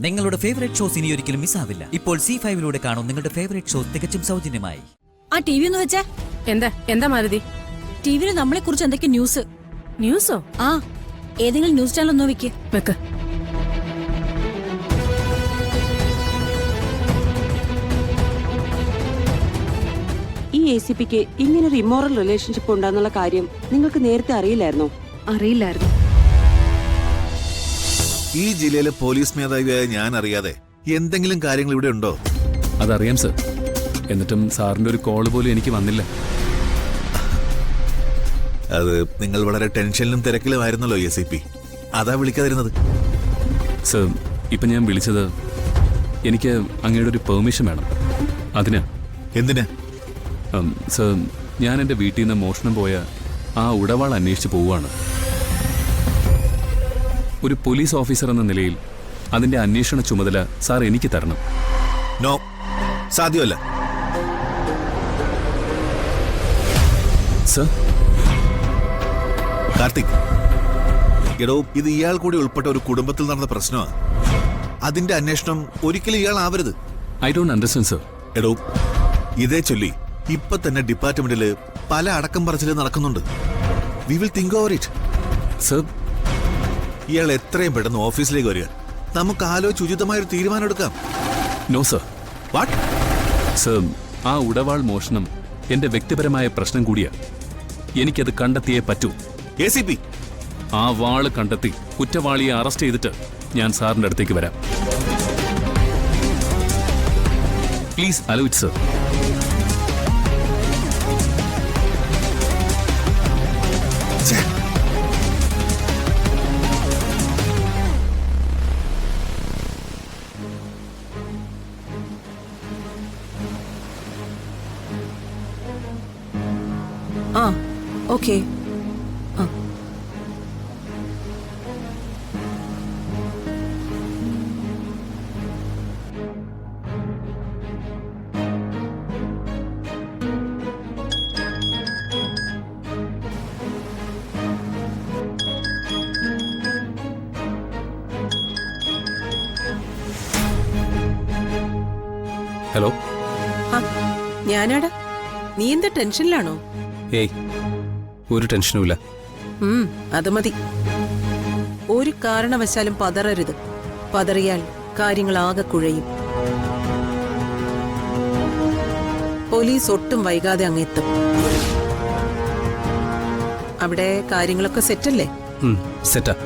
നിങ്ങളുടെ favourite shows ഇനി ഒരിക്കലും മിസ്സാവില്ല. ഇപ്പോൾ C5 കാണും നിങ്ങളുടെ ഫേവറേറ്റ് ഷോസ് തികച്ചും സൗജന്യമായി. ആ ടി വി ഒന്ന് വെച്ചേ. എന്താ മാലതി? ടിവിയിൽ നമ്മളെ കുറിച്ച് എന്തൊക്കെ ന്യൂസോ? ആ, ഏതെങ്കിലും ന്യൂസ് ചാനൽ ഒന്ന് വെക്ക്. ഈ ACPക്ക് ഇങ്ങനൊരു ഇമ്മോറൽ റിലേഷൻഷിപ്പ് ഉണ്ടെന്നുള്ള കാര്യം നിങ്ങൾക്ക് നേരത്തെ അറിയില്ലായിരുന്നോ? അറിയില്ലായിരുന്നു. ഈ ജില്ലയിലെ പോലീസ് മേധാവിയായ ഞാൻ അറിയാതെ എന്തെങ്കിലും കാര്യങ്ങൾ ഇവിടെ ഉണ്ടോ? അതറിയാം സർ. എന്നിട്ടും സാറിന്റെ ഒരു കോള് പോലും എനിക്ക് വന്നില്ല. അത് നിങ്ങൾ വളരെ ടെൻഷനിലും തിരക്കിലുമായിരുന്നല്ലോ ACP. അതാ വിളിക്കാതിരുന്നത്. സർ, ഇപ്പൊ ഞാൻ വിളിച്ചത് എനിക്ക് അങ്ങയുടെ ഒരു പെർമിഷൻ വേണം. അതിന്. എന്തിനാ? സർ, ഞാൻ എൻ്റെ വീട്ടിൽ നിന്ന് മോഷണം പോയ ആ ഉടവാൾ അന്വേഷിച്ച് പോവുകയാണ്. ഒരു പോലീസ് ഓഫീസർ എന്ന നിലയിൽ അതിന്റെ അന്വേഷണ ചുമതല സാർ എനിക്ക് തരണം. നോ, സാധ്യമല്ല. സർ, കാർത്തിക്, എടോ, ഇത് ഇയാൾ കൂടി ഉൾപ്പെട്ട ഒരു കുടുംബത്തിൽ നടന്ന പ്രശ്നമാണ്. അതിന്റെ അന്വേഷണം ഒരിക്കലും ഇയാൾ ആവരുത്. I don't understand sir. എടോ, ഇതേ ചൊല്ലി ഇപ്പൊ തന്നെ ഡിപ്പാർട്ട്മെന്റില് പല അടക്കം പറച്ചില് നടക്കുന്നുണ്ട്. We will think over it. Sir, ഇയാൾ എത്രയും പെട്ടെന്ന് ഓഫീസിലേക്ക് വരിക. നമുക്ക് ആലോചിച്ച് ഉചിതമായൊരു തീരുമാനം എടുക്കാം. No sir. വാട്ട്? സർ, ആ ഉടവാൾ മോഷണം എന്റെ വ്യക്തിപരമായ പ്രശ്നം കൂടിയാ. എനിക്കത് കണ്ടെത്തിയേ പറ്റൂ. ACP, ആ വാള് കണ്ടെത്തി കുറ്റവാളിയെ അറസ്റ്റ് ചെയ്തിട്ട് ഞാൻ സാറിന്റെ അടുത്തേക്ക് വരാം. Please allow it sir. ആ, ഓക്കെ. ഹലോ. ഞാനാടാ. നീ എന്താ ടെൻഷനിലാണോ? ഏയ്, ഒരു ടെൻഷനുമില്ല. അത് മതി. ഒരു കാരണവശാലും പതറരുത്. പതറിയാൽ കാര്യങ്ങൾ ആകെ കുഴയും. പോലീസ് ഒട്ടും വൈകാതെ അങ്ങെത്തും. അവിടെ കാര്യങ്ങളൊക്കെ സെറ്റല്ലേ? സെറ്റാ.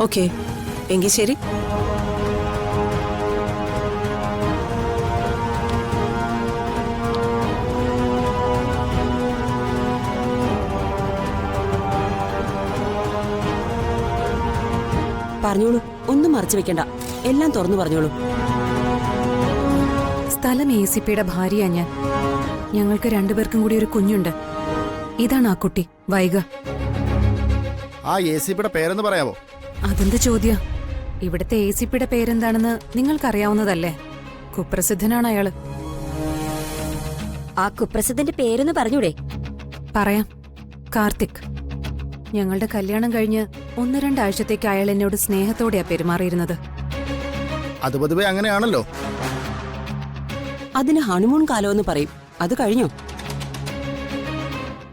ഓക്കെ, എങ്കിൽ ശരി. പറഞ്ഞോളൂ, ഒന്നും മറച്ചു വെക്കണ്ട, എല്ലാം തുറന്നു പറഞ്ഞോളൂ. സ്ഥലം ACPയുടെ ഭാര്യയാ ഞാൻ. ഞങ്ങൾക്ക് രണ്ടുപേർക്കും കൂടി ഒരു കുഞ്ഞുണ്ട്. ഇതാണ് ആ കുട്ടി, വൈഗ. ആ ACPയുടെ പേരെന്ന് പറയാമോ? അതെന്ത് ചോദ്യ? ഇവിടുത്തെ ACPയുടെ പേരെന്താണെന്ന് നിങ്ങൾക്കറിയാവുന്നതല്ലേ. കുപ്രസിദ്ധനാണ് അയാള്. ആ കുപ്രസിദ്ധന്റെ പേരൊന്ന് പറഞ്ഞൂടെ? പറയാം. കാർത്തിക്. ഞങ്ങളുടെ കല്യാണം കഴിഞ്ഞ് 1-2 ആഴ്ചത്തേക്ക് അയാൾ എന്നോട് സ്നേഹത്തോടെയാ പെരുമാറിയിരുന്നത്. അത് പൊതുവെ അങ്ങനെയാണല്ലോ. അതിന് ഹണിമൂൺ കാലമെന്ന് പറയും. അത് കഴിഞ്ഞോ?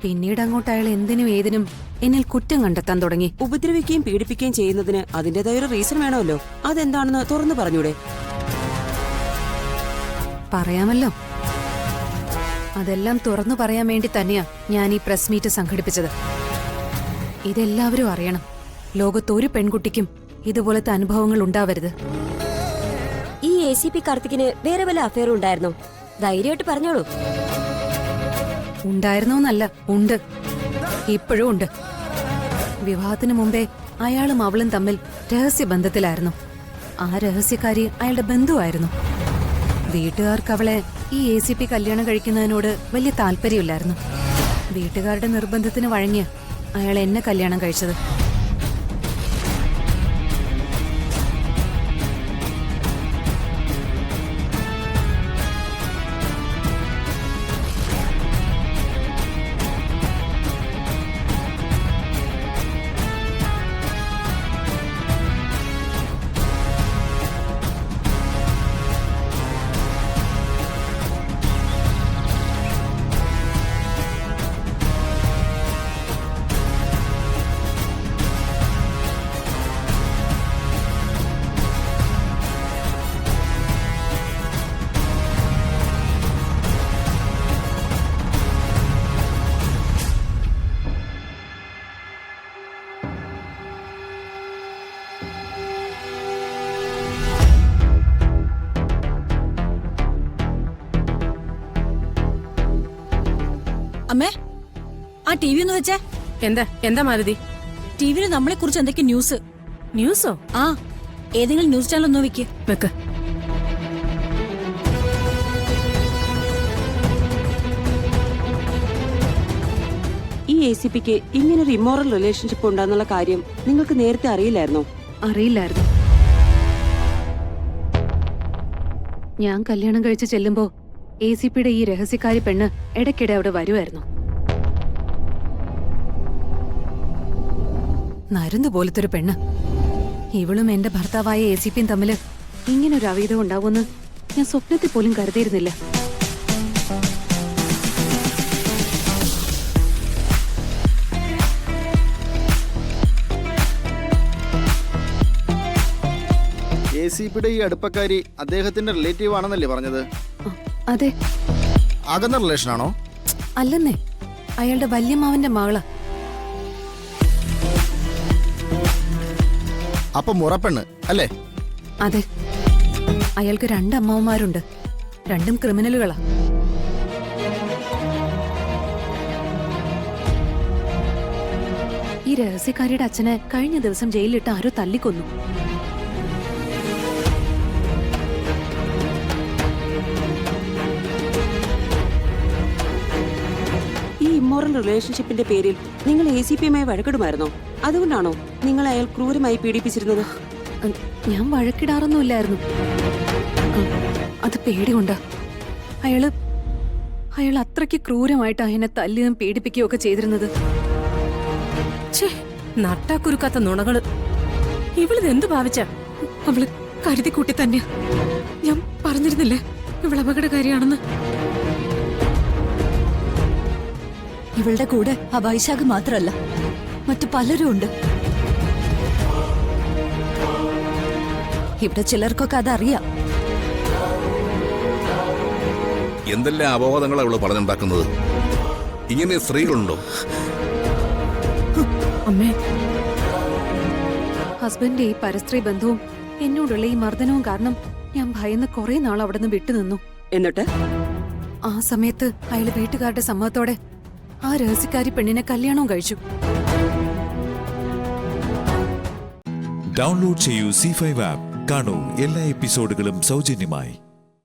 പിന്നീട് അങ്ങോട്ട് അയാൾ എന്തിനും ഏതിനും എന്നിൽ കുറ്റം കണ്ടെത്താൻ തുടങ്ങി. ഉപദ്രവിക്കുകയും പീഡിപ്പിക്കുകയും ചെയ്യുന്നതിന് അതിന്റേതായ ഒരു റീസൺ വേണമല്ലോ. അതെന്താണെന്ന് തുറന്നു പറഞ്ഞൂടെ? പറയാമല്ലോ. അതെല്ലാം തുറന്നു പറയാൻ വേണ്ടി തന്നെയാ ഞാൻ ഈ പ്രസ് മീറ്റ് സംഘടിപ്പിച്ചത്. ഇതെല്ലാവരും അറിയണം. ലോകത്തൊരു പെൺകുട്ടിക്കും ഇതുപോലത്തെ അനുഭവങ്ങൾ ഉണ്ടാവരുത്. ഈ ACP കാർത്തികിന് വേറെ വല്ല അഫയറും ഉണ്ടായിരുന്നോ? ധൈര്യമായിട്ട് പറഞ്ഞോളൂ. ഉണ്ടായിരുന്നോന്നല്ല, ഉണ്ട്. ഇപ്പോഴും ഉണ്ട്. വിവാഹത്തിന് മുമ്പേ അയാളും അവളും തമ്മിൽ രഹസ്യബന്ധത്തിലായിരുന്നു. ആ രഹസ്യക്കാരി അയാളുടെ ബന്ധുവായിരുന്നു. വീട്ടുകാർക്ക് അവളെ ഈ ACP കല്യാണം കഴിക്കുന്നതിനോട് വലിയ താല്പര്യമില്ലായിരുന്നു. വീട്ടുകാരുടെ നിർബന്ധത്തിന് വഴങ്ങിയ അയാൾ എന്നെ കല്യാണം കഴിച്ചത്. അമ്മേ, ആ ടി വി ഒന്ന് വെച്ചേ. എന്താ മാലതി? ടിവിയിൽ നമ്മളെ കുറിച്ച് എന്തൊക്കെ ന്യൂസ്? ന്യൂസോ? ആ, ഏതെങ്കിലും ന്യൂസ് ചാനൽ ഒന്ന് വെക്ക്. വെക്ക്. ഈ ACPക്ക് ഇങ്ങനൊരു ഇമ്മോറൽ റിലേഷൻഷിപ്പ് ഉണ്ടാന്നുള്ള കാര്യം നിങ്ങൾക്ക് നേരത്തെ അറിയില്ലായിരുന്നോ? അറിയില്ലായിരുന്നു. ഞാൻ കല്യാണം കഴിച്ച് ചെല്ലുമ്പോ ACPയുടെ ഈ രഹസ്യക്കാരി പെണ്ണ് ഇടയ്ക്കിടെ അവിടെ വരുമായിരുന്നു. നരുന്ന് പോലത്തൊരു പെണ്ണ്. ഇവളും എന്റെ ഭർത്താവായ ACPയും തമ്മില് ഇങ്ങനൊരു അവീതം ഉണ്ടാവുമെന്ന് ഞാൻ സ്വപ്നത്തിൽ പോലും കരുതിയിരുന്നില്ല. ACPയുടെ ഈ അടുപ്പക്കാരി അദ്ദേഹത്തിന്റെ റിലേറ്റീവ് ആണെന്നല്ലേ പറഞ്ഞത്? അതെ. അകന്ന റിലേഷൻ ആണോ? അല്ലെന്നേ, അയാളുടെ വല്യമ്മാവന്റെ മകളാ. അപ്പൊ മുറപ്പെണ്ണ് അല്ലേ? അതെ. അയാൾക്ക് 2 അമ്മാവന്മാരുണ്ട്. 2ഉം ക്രിമിനലുകളാ. ഈ രഹസ്യക്കാരിയുടെ അച്ഛനെ കഴിഞ്ഞ ദിവസം ജയിലിലിട്ട് ആരോ തല്ലിക്കൊന്നു. ഈ ഇമ്മോറൽ റിലേഷൻഷിപ്പിന്റെ പേരിൽ നിങ്ങൾ ACPയുമായി വഴക്കിടുമായിരുന്നോ? അതുകൊണ്ടാണോ നിങ്ങൾ അയാൾ ക്രൂരമായി പീഡിപ്പിച്ചിരുന്നത്? ഞാൻ വഴക്കിടാറൊന്നുമില്ലായിരുന്നു. അത് പേടികൊണ്ടാ. അയാൾ അത്രയ്ക്ക് ക്രൂരമായിട്ടാ എന്നെ തല്ലുകയും പീഡിപ്പിക്കുകയും ഒക്കെ ചെയ്തിരുന്നത്. നട്ടാക്കുരുക്കാത്ത നുണകള്. ഇവളിത് എന്ത് ഭാവിച്ച? അവള് കരുതിക്കൂട്ടി തന്നെയാ. ഞാൻ പറഞ്ഞിരുന്നില്ലേ ഇവൾ അപകടകാരിയാണെന്ന്. ഇവളുടെ കൂടെ ആ വൈശാഖ് മാത്രമല്ല, മറ്റു പലരും ഉണ്ട്. ഇവിടെ ചിലർക്കൊക്കെ അതറിയാം. എന്തെല്ലാം അപവാദങ്ങളാണ് അവള് പറഞ്ഞുണ്ടാക്കുന്നത്? ഇങ്ങനെ സ്ത്രീകളുണ്ടോ? അമ്മേ, ഹസ്ബൻഡ് ഈ പരസ്ത്രീ ബന്ധവും എന്നോടുള്ള ഈ മർദ്ദനവും കാരണം ഞാൻ ഭയന്ന് കുറെ നാൾ അവിടെ നിന്ന് വിട്ടുനിന്നു. എന്നിട്ട് ആ സമയത്ത് അയാൾ വീട്ടുകാരുടെ സമ്മതത്തോടെ ആ രഹസ്യക്കാരി പെണ്ണിനെ കല്യാണവും കഴിച്ചു. ഡൗൺലോഡ് ചെയ്യൂ C5 ആപ്പ്. കാണൂ എല്ലാ എപ്പിസോഡുകളും സൗജന്യമായി.